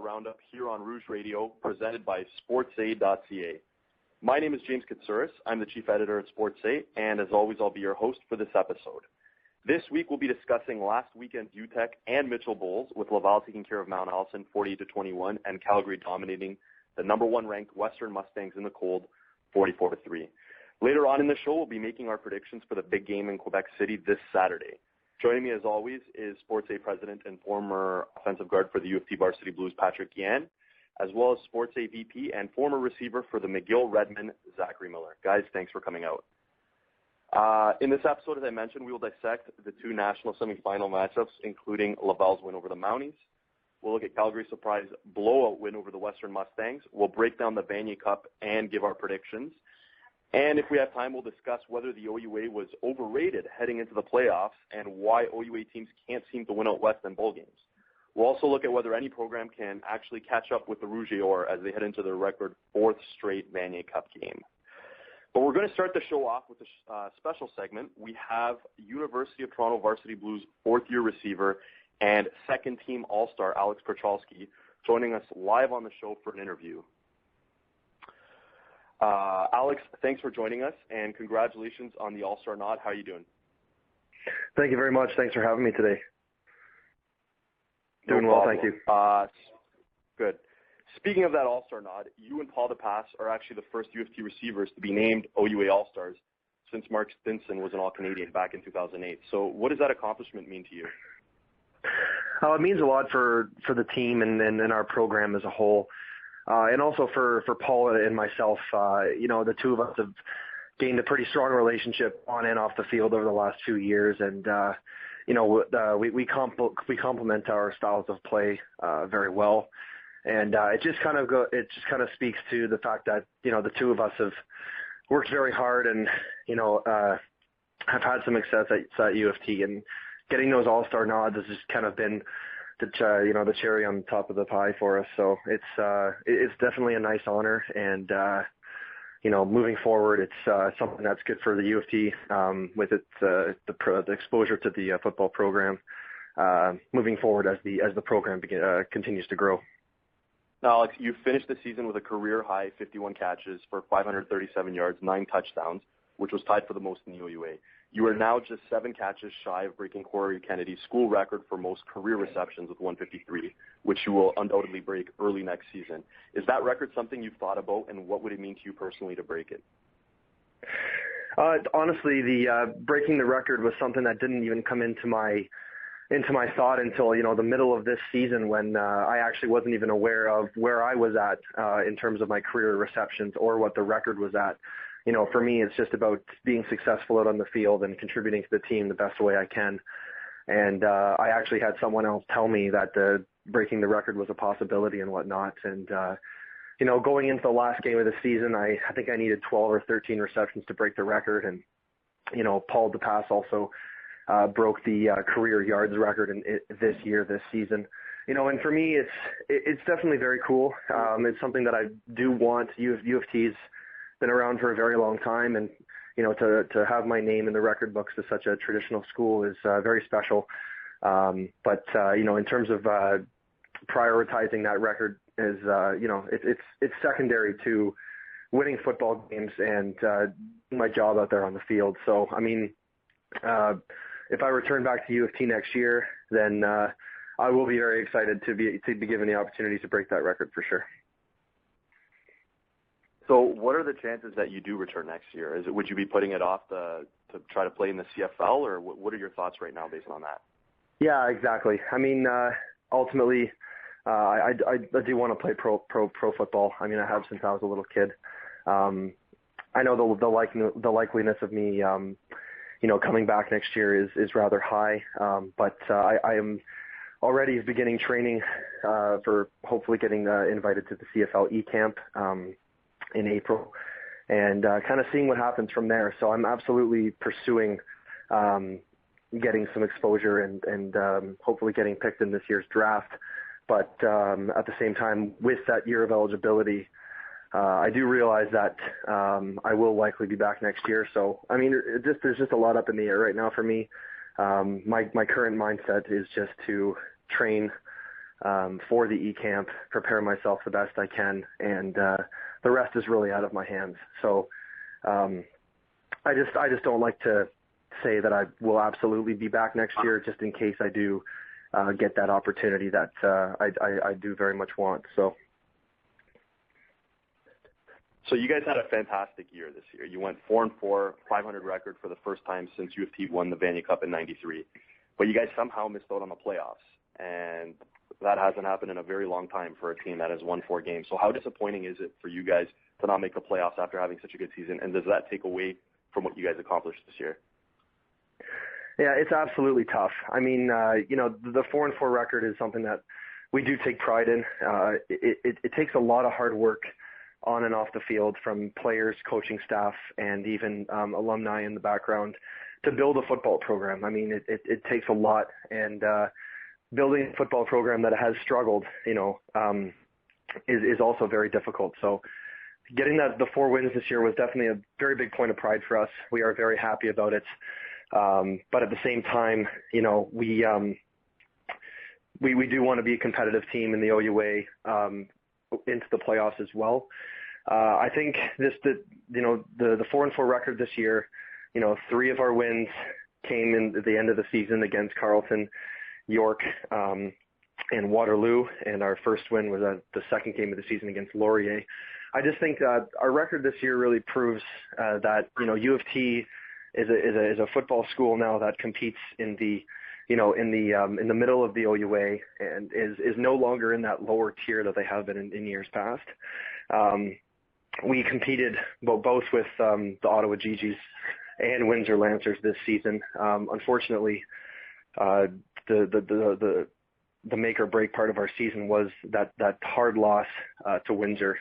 Roundup here on Rouge Radio, presented by SportsEh.ca. My name is James Katsouris. I'm the chief editor at SportsEh, and as always, I'll be your host for this episode. This week, we'll be discussing last weekend's UTEC and Mitchell Bulls, with Laval taking care of Mount Allison 40-21, and Calgary dominating the number one ranked Western Mustangs in the cold 44-3. Later on in the show, we'll be making our predictions for the big game in Quebec City this Saturday. Joining me, as always, is SportsEh president and former offensive guard for the U of T Varsity Blues, Patrick Yan, as well as SportsEh VP and former receiver for the McGill Redmen, Zachary Miller. Guys, thanks for coming out. In this episode, as I mentioned, we will dissect the two national semifinal matchups, including Laval's win over the Mounties. We'll look at Calgary's surprise blowout win over the Western Mustangs. We'll break down the Vanier Cup and give our predictions. And if we have time, we'll discuss whether the OUA was overrated heading into the playoffs and why OUA teams can't seem to win out West in bowl games. We'll also look at whether any program can actually catch up with the Rouge Radio as they head into their record fourth straight Vanier Cup game. But we're going to start the show off with a special segment. We have University of Toronto Varsity Blues fourth-year receiver and second-team All-Star Alex Pierzchalski joining us live on the show for an interview. Alex, thanks for joining us, and congratulations on the All-Star nod. How are you doing? Thank you very much. Thanks for having me today. Doing well, thank you. Good. Speaking of that All-Star nod, you and Paul DePass are actually the first U of T receivers to be named OUA All-Stars since Mark Stinson was an All-Canadian back in 2008. So what does that accomplishment mean to you? It means a lot for the team and our program as a whole. And also for Paul and myself, the two of us have gained a pretty strong relationship on and off the field over the last few years. And, we complement our styles of play, very well. And, it just kind of speaks to the fact that, the two of us have worked very hard and, have had some success at U of T, and getting those all-star nods has just kind of been the cherry on top of the pie for us. So it's definitely a nice honor, and moving forward, it's something that's good for the U of T with the exposure to the football program moving forward as the program continues to grow. Now, Alex, you finished the season with a career-high 51 catches for 537 yards, 9 touchdowns, which was tied for the most in the OUA. You are now just 7 catches shy of breaking Corey Kennedy's school record for most career receptions with 153, which you will undoubtedly break early next season. Is that record something you've thought about, and what would it mean to you personally to break it? Honestly, the breaking the record was something that didn't even come into my thought until, the middle of this season, when I actually wasn't even aware of where I was at in terms of my career receptions or what the record was at. For me, it's just about being successful out on the field and contributing to the team the best way I can. And I actually had someone else tell me that breaking the record was a possibility and whatnot. And, going into the last game of the season, I think I needed 12 or 13 receptions to break the record. And, Paul DePass also broke the career yards record this season. And for me, it's definitely very cool. It's something that I do want. U of T's been around for a very long time, and to have my name in the record books of such a traditional school is very special. But in terms of prioritizing that record is it's secondary to winning football games and my job out there on the field. So if I return back to U of T next year, then I will be very excited to be given the opportunity to break that record for sure. So what are the chances that you do return next year? Would you be putting it off to try to play in the CFL, or what are your thoughts right now based on that? Yeah, exactly. Ultimately, I do want to play pro football. I have since I was a little kid. I know the likeliness of me, coming back next year is rather high. But I am already beginning training for hopefully getting invited to the CFL E-Camp in April, and kind of seeing what happens from there. So I'm absolutely pursuing getting some exposure and hopefully getting picked in this year's draft. But at the same time, with that year of eligibility, I do realize that I will likely be back next year. So, there's just a lot up in the air right now for me. My current mindset is just to train for the E-Camp, prepare myself the best I can, and the rest is really out of my hands. So I just don't like to say that I will absolutely be back next year, just in case I do get that opportunity that I do very much want. So you guys had a fantastic year this year. You went 4-4, 500 record for the first time since U of T won the Vanier Cup in '93. But you guys somehow missed out on the playoffs, and that hasn't happened in a very long time for a team that has won 4 games. So how disappointing is it for you guys to not make the playoffs after having such a good season, and does that take away from what you guys accomplished this year? Yeah, it's absolutely tough. I mean, the 4-4 record is something that we do take pride in. It takes a lot of hard work on and off the field from players, coaching staff, and even alumni in the background to build a football program. I mean, it takes a lot, and building a football program that has struggled, is also very difficult. So getting the 4 wins this year was definitely a very big point of pride for us. We are very happy about it. But at the same time, we do want to be a competitive team in the OUA into the playoffs as well. I think the 4-4 record this year, 3 of our wins came in at the end of the season against Carleton, York, and Waterloo, and our first win was the second game of the season against Laurier. I just think that our record this year really proves that U of T is a football school now that competes in the middle of the OUA and is no longer in that lower tier that they have been in years past. We competed both with the Ottawa Gee-Gees and Windsor Lancers this season. Unfortunately, the make or break part of our season was that hard loss to Windsor,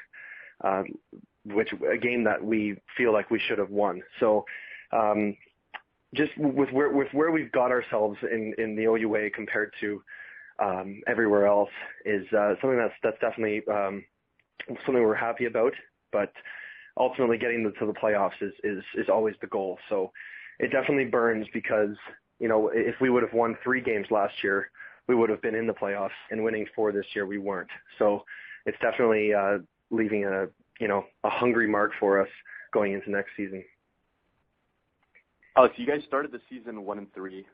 which a game that we feel like we should have won. So just with where we've got ourselves in the OUA compared to everywhere else is something that's definitely something we're happy about. But ultimately, getting to the playoffs is always the goal. So it definitely burns because if we would have won 3 games last year, we would have been in the playoffs, and winning 4 this year, we weren't. So it's definitely leaving a hungry mark for us going into next season. Alex, you guys started the season 1-3,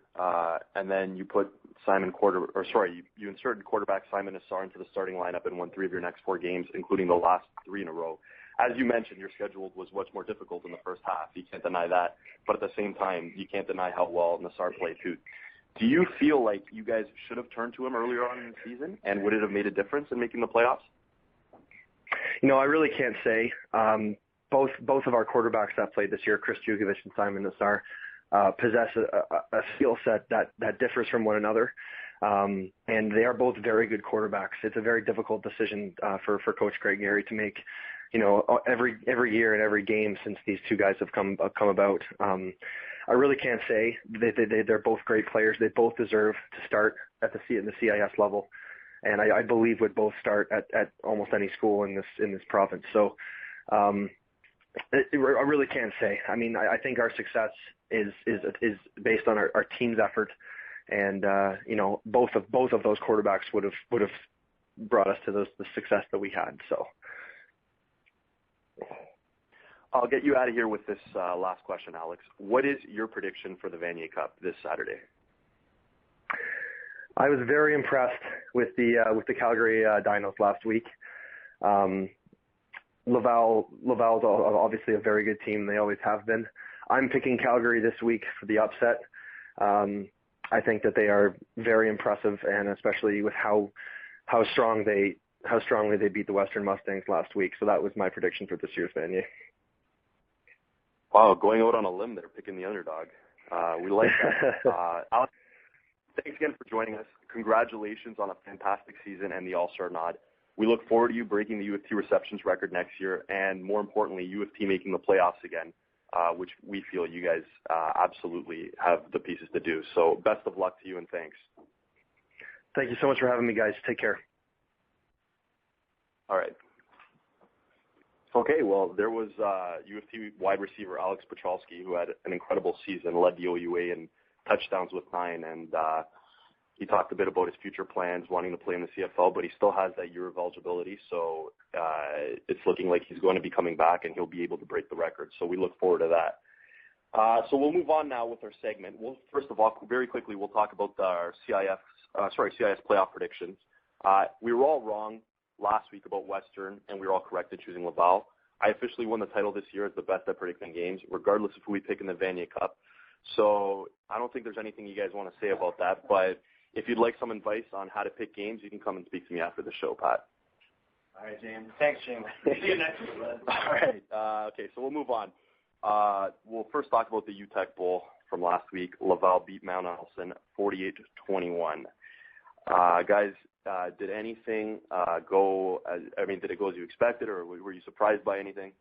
and then you put you inserted quarterback Simon Assar into the starting lineup and won 3 of your next 4 games, including the last 3 in a row. As you mentioned, your schedule was much more difficult in the first half. You can't deny that, but at the same time, you can't deny how well Nassar played too. Do you feel like you guys should have turned to him earlier on in the season, and would it have made a difference in making the playoffs? I really can't say. Both of our quarterbacks that played this year, Chris Jugovic and Simon Nassar, possess a skill set that differs from one another, and they are both very good quarterbacks. It's a very difficult decision for Coach Greg Gary to make, every year and every game since these 2 guys have come about. I really can't say. They're both great players. They both deserve to start at the CIS level, and I believe would both start at almost any school in this province. So I really can't say. I mean, I think our success is based on our team's effort, and both of those quarterbacks would have brought us to the success that we had. So I'll get you out of here with this last question, Alex. What is your prediction for the Vanier Cup this Saturday? I was very impressed with the Calgary Dinos last week. Laval's obviously a very good team. They always have been. I'm picking Calgary this week for the upset. I think that they are very impressive, and especially with how strongly they beat the Western Mustangs last week. So that was my prediction for this year's Vanier. Wow, going out on a limb there, picking the underdog. We like that. Alex, thanks again for joining us. Congratulations on a fantastic season and the All-Star nod. We look forward to you breaking the U of T receptions record next year, and more importantly, U of T making the playoffs again, which we feel you guys absolutely have the pieces to do. So best of luck to you, and thanks. Thank you so much for having me, guys. Take care. All right. Okay, well, there was U of T wide receiver Alex Pierzchalski, who had an incredible season, led the OUA in touchdowns with 9, and He talked a bit about his future plans, wanting to play in the CFL, but he still has that year of eligibility. So it's looking like he's going to be coming back, and he'll be able to break the record. So we look forward to that. So we'll move on now with our segment. First of all, very quickly, we'll talk about our CIS playoff predictions. We were all wrong last week about Western, and we were all correct in choosing Laval. I officially won the title this year as the best at predicting games, regardless of who we pick in the Vanier Cup. So I don't think there's anything you guys want to say about that. But if you'd like some advice on how to pick games, you can come and speak to me after the show, Pat. All right, James. Thanks, James. See you next week, bud. All right. Okay, so we'll move on. We'll first talk about the UTEC Bowl from last week. Laval beat Mount Allison 48-21. Guys, did anything go did it go as you expected, or were you surprised by anything?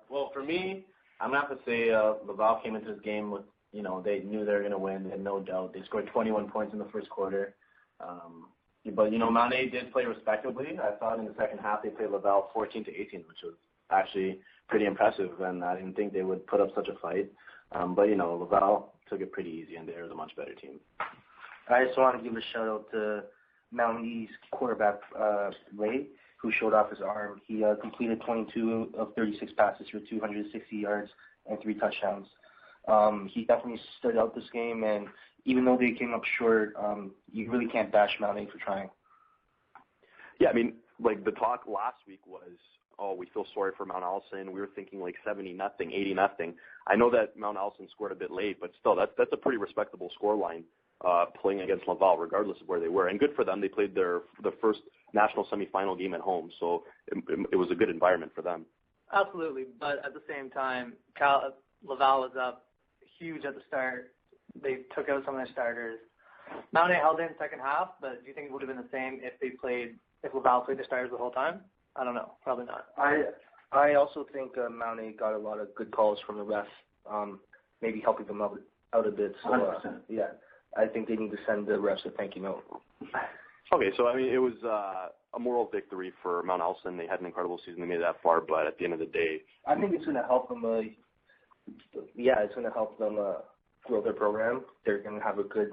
Well, for me, I'm going to have to say Laval came into this game with, they knew they were going to win. They had no doubt. They scored 21 points in the first quarter. But, Mount A did play respectably. I thought in the second half they played Laval 14-18, which was actually pretty impressive, and I didn't think they would put up such a fight. But, Laval took it pretty easy, and they were the much better team. I just want to give a shout-out to Mount E's quarterback, Ray, who showed off his arm. He completed 22 of 36 passes for 260 yards and 3 touchdowns. He definitely stood out this game, and even though they came up short, you really can't bash Mount A for trying. Yeah, the talk last week was, we feel sorry for Mount Allison. We were thinking 70-0, 80-0. I know that Mount Allison scored a bit late, but still, that's a pretty respectable scoreline playing against Laval, regardless of where they were. And good for them. They played the first national semifinal game at home, so it was a good environment for them. Absolutely, but at the same time, Laval was up huge at the start. They took out some of their starters. Mount A held in second half, but do you think it would have been the same if Laval played the starters the whole time? I don't know. Probably not. I also think Mount A got a lot of good calls from the refs, maybe helping them out a bit. So, 100%. Yeah, I think they need to send the refs a thank you note. Okay, so it was a moral victory for Mount Allison. They had an incredible season. They made it that far, but at the end of the day, I think it's going to help them. It's going to help them grow their program. They're going to have a good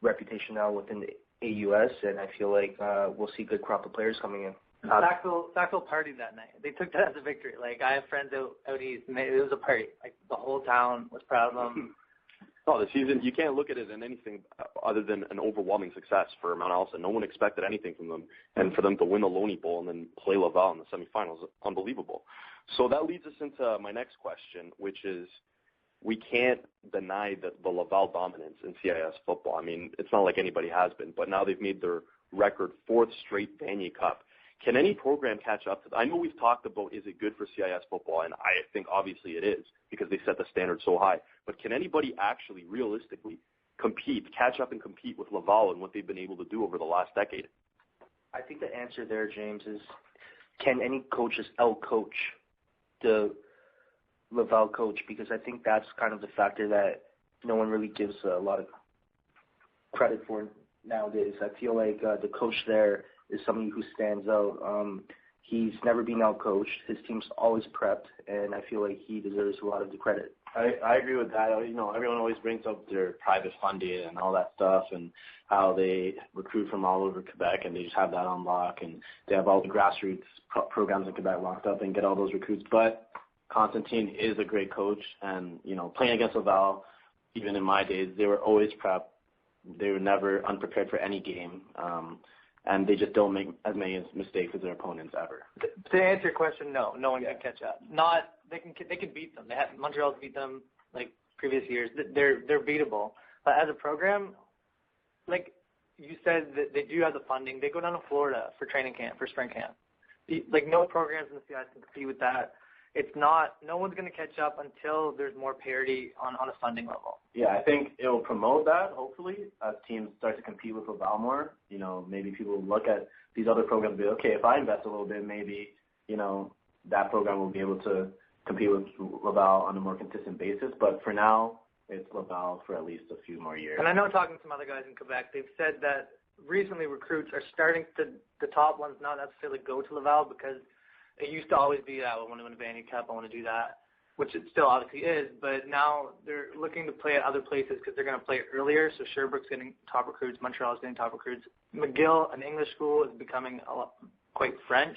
reputation now within the AUS, and I feel like we'll see a good crop of players coming in. Sackville partied that night. They took that as a victory. I have friends out east, and it was a party. The whole town was proud of them. Oh, the season, you can't look at it in anything other than an overwhelming success for Mount Allison. No one expected anything from them. And for them to win the Loney Bowl and then play Laval in the semifinals, unbelievable. So that leads us into my next question, which is, we can't deny the Laval dominance in CIS football. It's not like anybody has been, but now they've made their record 4th straight Vanier Cup. Can any program catch up to that? I know we've talked about, is it good for CIS football, and I think obviously it is because they set the standard so high. But can anybody actually realistically catch up and compete with Laval and what they've been able to do over the last decade? I think the answer there, James, is can any coaches out-coach the Laval coach? Because I think that's kind of the factor that no one really gives a lot of credit for nowadays. I feel like the coach there is somebody who stands out. He's never been out-coached. His team's always prepped, and I feel like he deserves a lot of the credit. I agree with that. Everyone always brings up their private funding and all that stuff and how they recruit from all over Quebec, and they just have that on lock, and they have all the grassroots programs in Quebec locked up and get all those recruits. But Constantine is a great coach, and, playing against Laval, even in my days, they were always prepped. They were never unprepared for any game. And they just don't make as many mistakes as their opponents ever. To answer your question, no one can catch up. They can beat them. Montreal's beat them previous years. They're beatable. But as a program, you said that they do have the funding. They go down to Florida for training camp, for spring camp. No programs in the CIS can compete with that. No one's going to catch up until there's more parity on a funding level. Yeah, I think it will promote that, hopefully, as teams start to compete with Laval more. Maybe people will look at these other programs and be, okay, if I invest a little bit, maybe, that program will be able to compete with Laval on a more consistent basis. But for now, it's Laval for at least a few more years. And I know talking to some other guys in Quebec, they've said that recently recruits are starting to, the top ones not necessarily go to Laval because it used to always be, I want to win a Vanier Cup, I want to do that. which it still obviously is, but now they're looking to play at other places because they're going to play it earlier. So Sherbrooke's getting top recruits, Montreal's getting top recruits. McGill, an English school, is becoming quite French.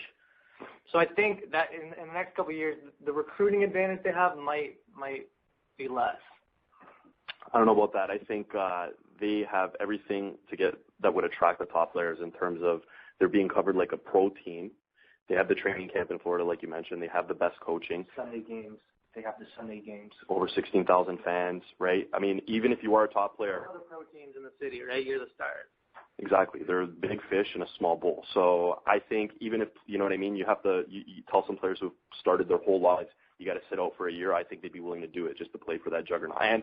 So I think that in the next couple of years, the recruiting advantage they have might be less. I don't know about that. I think they have everything that would attract the top players in terms of they're being covered like a pro team. They have the training camp in Florida, like you mentioned. They have the best coaching. Sunday games. They have the Sunday games. Over 16,000 fans, right? I mean, even if you are a top player. All the pro teams in the city, right? You're the star. Exactly. They're big fish in a small bowl. So I think even if, you know what I mean, you have to you tell some players who've started their whole lives, you got to sit out for a year. I think they'd be willing to do it just to play for that juggernaut. And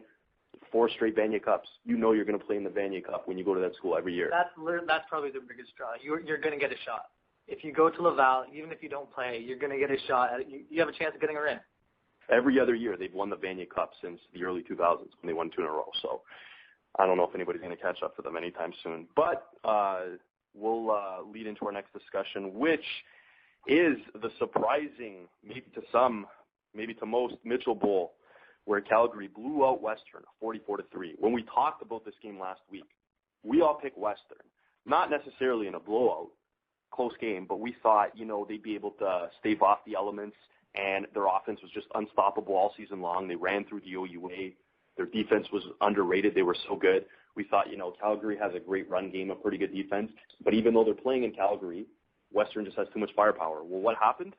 4 straight Vanier Cups. You know you're going to play in the Vanier Cup when you go to that school every year. That's probably the biggest draw. You're going to get a shot. If you go to Laval, even if you don't play, you're going to get a shot. You have a chance of getting a ring. Every other year they've won the Vanier Cup since the early 2000s when they won 2 in a row. So I don't know if anybody's going to catch up to them anytime soon. But we'll lead into our next discussion, which is the surprising, maybe to some, maybe to most, Mitchell Bowl, where Calgary blew out Western 44-3. When we talked about this game last week, we all picked Western. Not necessarily in a blowout, close game, but we thought, they'd be able to stave off the elements, and their offense was just unstoppable all season long. They ran through the OUA. Their defense was underrated. They were so good. We thought, Calgary has a great run game, a pretty good defense, but even though they're playing in Calgary, Western just has too much firepower. Well, what happened?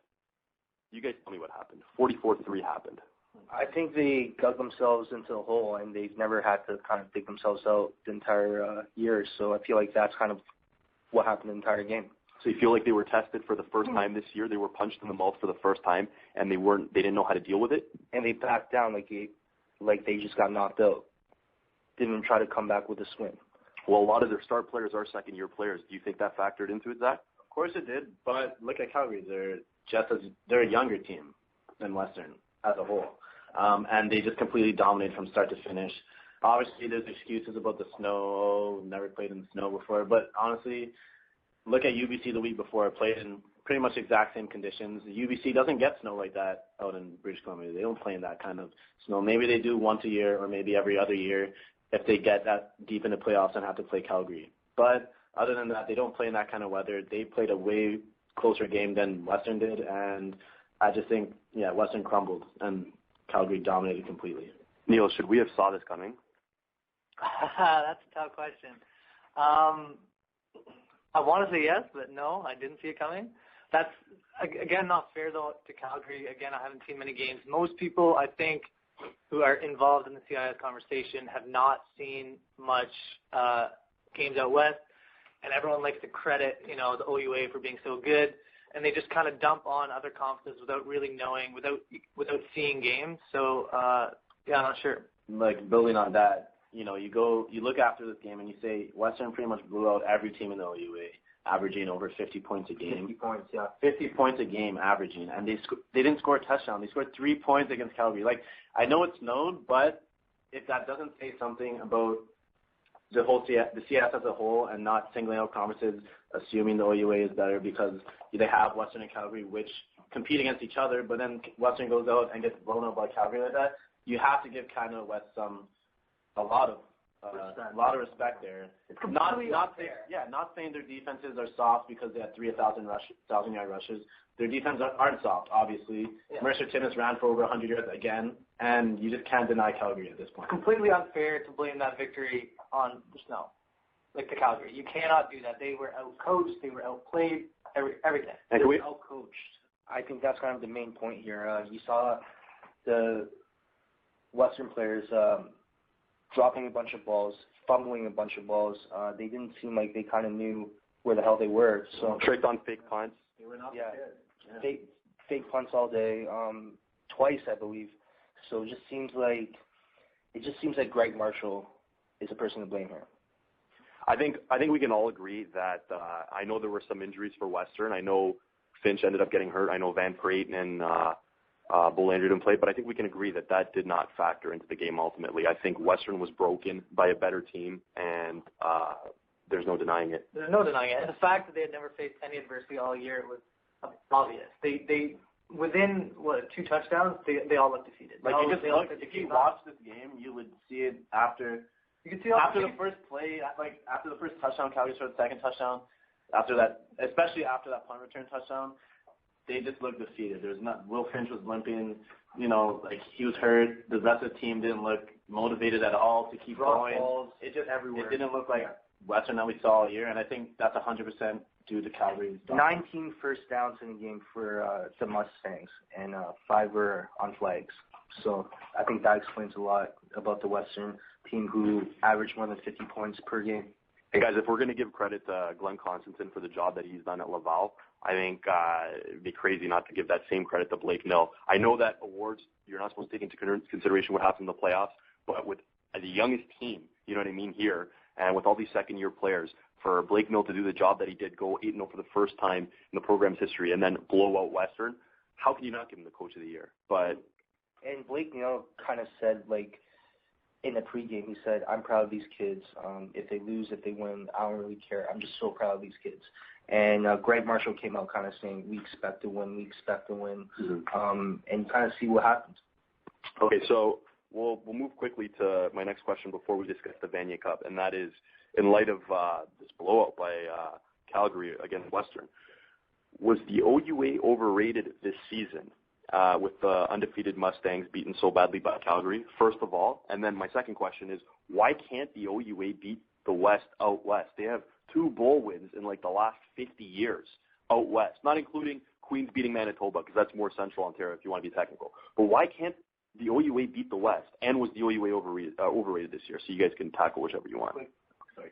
You guys tell me what happened. 44-3 happened. I think they dug themselves into a hole, and they've never had to kind of dig themselves out the entire year. So I feel like that's kind of what happened the entire game. So you feel like they were tested for the first time this year? They were punched in the mouth for the first time, and they didn't know how to deal with it? And they backed down like they just got knocked out. Didn't even try to come back with a swing. Well, a lot of their star players are second-year players. Do you think that factored into it, Zach? Of course it did, but look at Calgary. They're a younger team than Western as a whole. And they just completely dominated from start to finish. Obviously, there's excuses about the snow, never played in the snow before. But honestly, look at UBC the week before, played in pretty much exact same conditions. UBC doesn't get snow like that out in British Columbia. They don't play in that kind of snow. Maybe they do once a year or maybe every other year if they get that deep into playoffs and have to play Calgary. But other than that, they don't play in that kind of weather. They played a way closer game than Western did, and I just think, Western crumbled, and Calgary dominated completely. Neil, should we have saw this coming? That's a tough question. I want to say yes, but no, I didn't see it coming. That's, again, not fair, though, to Calgary. Again, I haven't seen many games. Most people, I think, who are involved in the CIS conversation have not seen much games out west, and everyone likes to credit, the OUA for being so good, and they just kind of dump on other conferences without really knowing, without seeing games. So, I'm not sure. Like, building on that, you look after this game and you say Western pretty much blew out every team in the OUA, averaging over 50 points a game. 50 points, yeah. 50 points a game averaging, and they didn't score a touchdown. They scored 3 points against Calgary. Like, I know it's known, but if that doesn't say something about the CS as a whole and not singling out conferences, assuming the OUA is better because they have Western and Calgary, which compete against each other, but then Western goes out and gets blown out by Calgary like that, you have to give Canada West a lot of respect there. It's completely unfair. Not saying their defenses are soft because they had 1,000-yard rushes. Their defenses aren't soft, obviously. Yeah. Mercer Timmins ran for over 100 yards again, and you just can't deny Calgary at this point. Completely unfair to blame that victory on the snow, like the Calgary. You cannot do that. They were outcoached. They were outplayed. Everything. They were outcoached. I think that's kind of the main point here. You saw the Western players dropping a bunch of balls, fumbling a bunch of balls. They didn't seem like they kind of knew where the hell they were. So tricked on fake punts. They were not prepared. Fake punts all day, twice I believe. So it just seems like Greg Marshall is the person to blame here. I think we can all agree that I know there were some injuries for Western. I know Finch ended up getting hurt. I know Van Creighton and Bolander didn't play, but I think we can agree that did not factor into the game ultimately. I think Western was broken by a better team, and there's no denying it. There's no denying it. And the fact that they had never faced any adversity all year was obvious. They within, 2 touchdowns, they all look defeated. Like, you just look, if you watch this game, you would see it after the first play, like, after the first touchdown, Calgary scored the second touchdown. After that, especially after that punt return touchdown, they just looked defeated. Will Finch was limping, like he was hurt. The rest of the team didn't look motivated at all to keep going. Balls, it just everywhere. It didn't look like Western that we saw all year, and I think that's 100% due to Calgary's 19 first downs in the game for the Mustangs, and 5 were on flags. So I think that explains a lot about the Western team, who averaged more than 50 points per game. Hey guys, if we're going to give credit to Glenn Constantine for the job that he's done at Laval, I think it'd be crazy not to give that same credit to Blake Mill. I know that awards, you're not supposed to take into consideration what happens in the playoffs, but with the youngest team, you know what I mean, here, and with all these second-year players, for Blake Mill to do the job that he did, go 8-0 for the first time in the program's history, and then blow out Western, how can you not give him the Coach of the Year? And Blake Mill kind of said, like, in the pregame, he said, I'm proud of these kids. If they lose, if they win, I don't really care. I'm just so proud of these kids. And Greg Marshall came out kind of saying, we expect to win, and you kind of see what happens. Okay, so we'll move quickly to my next question before we discuss the Vanier Cup, and that is, in light of this blowout by Calgary against Western, was the OUA overrated this season? With the undefeated Mustangs beaten so badly by Calgary, first of all. And then my second question is, why can't the OUA beat the West out west? They have 2 bowl wins in like the last 50 years out west, not including Queens beating Manitoba, because that's more Central Ontario if you want to be technical. But why can't the OUA beat the West? And was the OUA overrated this year? So you guys can tackle whichever you want.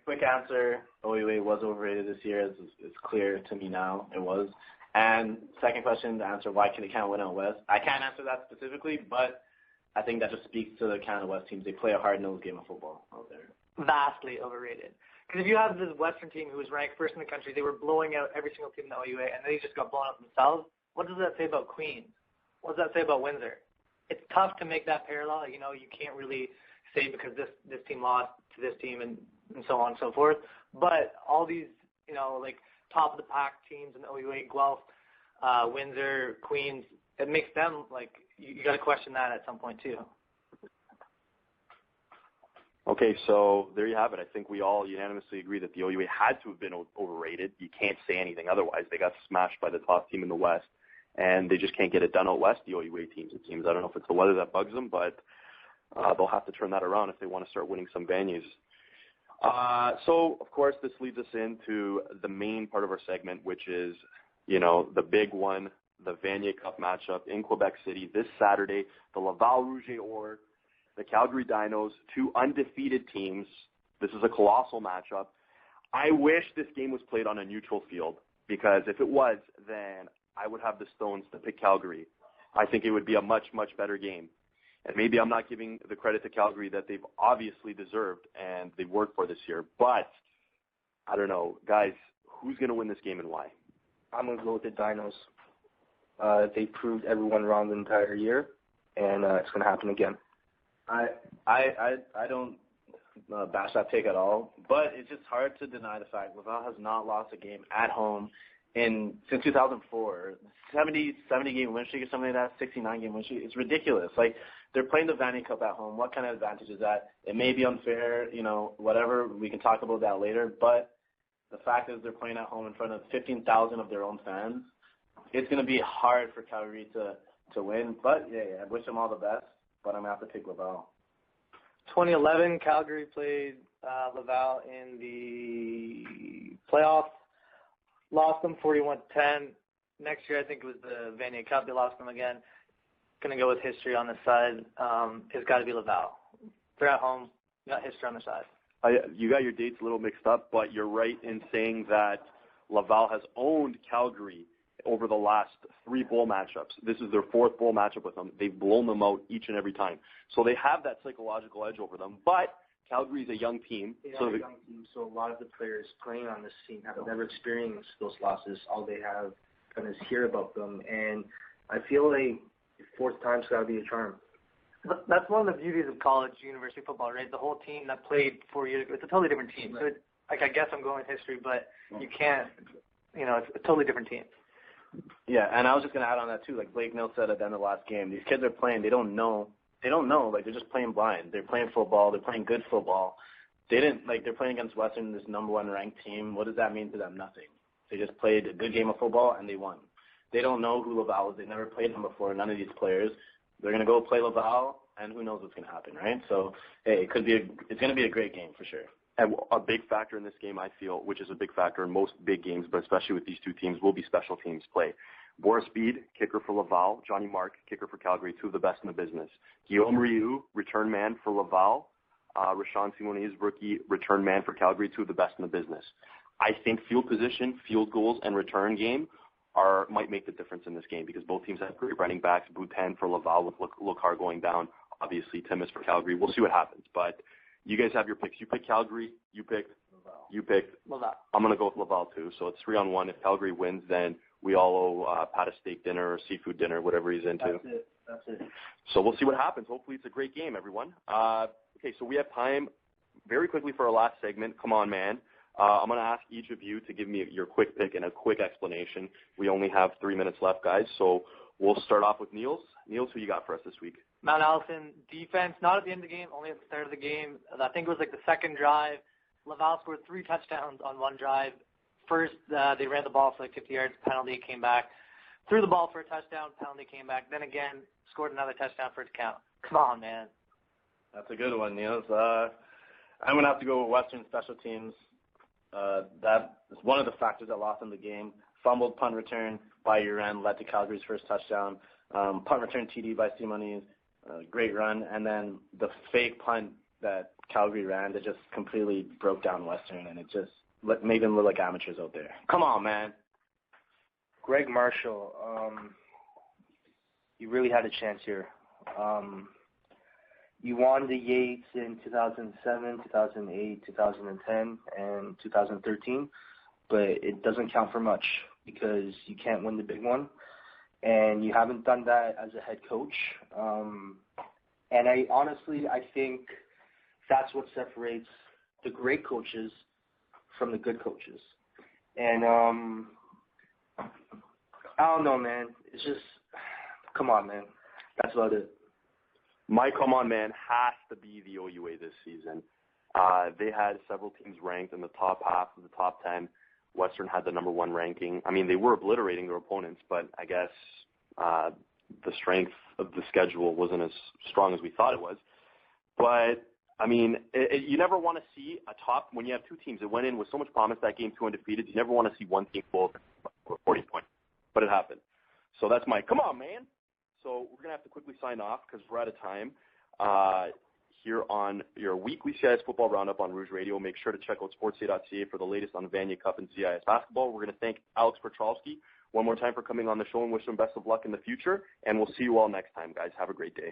Quick answer, OUA was overrated this year. It's clear to me now. It was. And second question, to answer why they can't win out west. I can't answer that specifically, but I think that just speaks to the Canada West teams. They play a hard-nosed game of football out there. Vastly overrated. Because if you have this Western team who was ranked first in the country, they were blowing out every single team in the OUA, and they just got blown out themselves. What does that say about Queens? What does that say about Windsor? It's tough to make that parallel. You can't really say because this team lost to this team and so on and so forth. But all these, like top of the pack teams in the OUA, Guelph, Windsor, Queens, it makes them like you got to question that at some point too. Okay, so there you have it. I think we all unanimously agree that the OUA had to have been overrated. You can't say anything otherwise. They got smashed by the top team in the West, and they just can't get it done out west, the OUA teams, it seems. I don't know if it's the weather that bugs them, but they'll have to turn that around if they want to start winning some venues. So, of course, this leads us into the main part of our segment, which is, the big one, the Vanier Cup matchup in Quebec City this Saturday. The Laval Rouge or the Calgary Dinos, 2 undefeated teams. This is a colossal matchup. I wish this game was played on a neutral field, because if it was, then I would have the stones to pick Calgary. I think it would be a much, much better game. And maybe I'm not giving the credit to Calgary that they've obviously deserved and they've worked for this year. But, I don't know. Guys, who's going to win this game and why? I'm going to go with the Dinos. They proved everyone wrong the entire year, and it's going to happen again. I don't bash that take at all, but it's just hard to deny the fact Laval has not lost a game at home since 2004. 70-game win streak or something like that, 69-game win streak. It's ridiculous. Like, they're playing the Vanier Cup at home. What kind of advantage is that? It may be unfair, whatever. We can talk about that later. But the fact is they're playing at home in front of 15,000 of their own fans. It's going to be hard for Calgary to win. But, I wish them all the best. But I'm going to have to pick Laval. 2011, Calgary played Laval in the playoffs. Lost them 41-10. Next year, I think it was the Vanier Cup. They lost them again. Going to go with history on this side. It's got to be Laval. They're at home. You got history on their side. You got your dates a little mixed up, but you're right in saying that Laval has owned Calgary over the last 3 bowl matchups. This is their 4th bowl matchup with them. They've blown them out each and every time. So they have that psychological edge over them. But Calgary's a young team. So a lot of the players playing on this team have never experienced those losses. All they have kind of is hear about them. And I feel like 4th time's got to be a charm. That's one of the beauties of college university football, right? The whole team that played 4 years ago, it's a totally different team. Right. So, I guess I'm going with history, but you can't, it's a totally different team. Yeah, and I was just going to add on that too. Like Blake Mills said at the end of the last game, these kids are playing. They don't know. Like they're just playing blind. They're playing football. They're playing good football. They're playing against Western, this number one ranked team. What does that mean to them? Nothing. They just played a good game of football and they won. They don't know who Laval is. They never played them before. None of these players. They're going to go play Laval, and who knows what's going to happen, right? So, hey, it's going to be a great game for sure. And a big factor in this game, I feel, which is a big factor in most big games, but especially with these two teams, will be special teams play. Boris Bede, kicker for Laval. Johnny Mark, kicker for Calgary, two of the best in the business. Guillaume Rioux, return man for Laval. Rashawn Simone's rookie return man for Calgary, two of the best in the business. I think field position, field goals, and return game might make the difference in this game because both teams have great running backs. Boutin for Laval with Lucar going down. Obviously, Timmins for Calgary. We'll see what happens. But you guys have your picks. You pick Calgary. You pick Laval. You pick Laval. I'm going to go with Laval, too. So it's 3-on-1. If Calgary wins, then we all owe Pat a steak dinner or seafood dinner, whatever he's into. That's it. So we'll see what happens. Hopefully it's a great game, everyone. Okay, so we have time very quickly for our last segment. Come on, man. I'm going to ask each of you to give me your quick pick and a quick explanation. We only have 3 minutes left, guys, so we'll start off with Niels. Niels, who you got for us this week? Mount Allison defense, not at the end of the game, only at the start of the game. I think it was like the second drive. Laval scored 3 touchdowns on one drive. First, they ran the ball for like 50 yards, penalty, came back. Threw the ball for a touchdown, penalty, came back. Then again, scored another touchdown for it to count. Come on, man. That's a good one, Niels. I'm going to have to go with Western special teams. That is one of the factors that lost in the game. Fumbled punt return by Uren led to Calgary's first touchdown. Punt return TD by Simone's, great run. And then the fake punt that Calgary ran that just completely broke down Western, and it just made them look like amateurs out there. Come on, man. Greg Marshall, you really had a chance here. You won the Yates in 2007, 2008, 2010, and 2013, but it doesn't count for much because you can't win the big one, and you haven't done that as a head coach. And I think that's what separates the great coaches from the good coaches. And I don't know, man. It's just, come on, man. That's about it. My come on man has to be the OUA this season. They had several teams ranked in the top half of the top 10. Western had the number 1 ranking. I mean, they were obliterating their opponents, but I guess the strength of the schedule wasn't as strong as we thought it was. But, I mean, you never want to see a top, when you have two teams that went in with so much promise that game, 2 undefeated, you never want to see one team go over 40 points. But it happened. So that's my come on, man. So we're going to have to quickly sign off because we're out of time here on your weekly CIS football roundup on Rouge Radio. Make sure to check out SportsEh.ca for the latest on the Vanier Cup and CIS basketball. We're going to thank Alex Pierzchalski one more time for coming on the show and wish him best of luck in the future. And we'll see you all next time, guys. Have a great day.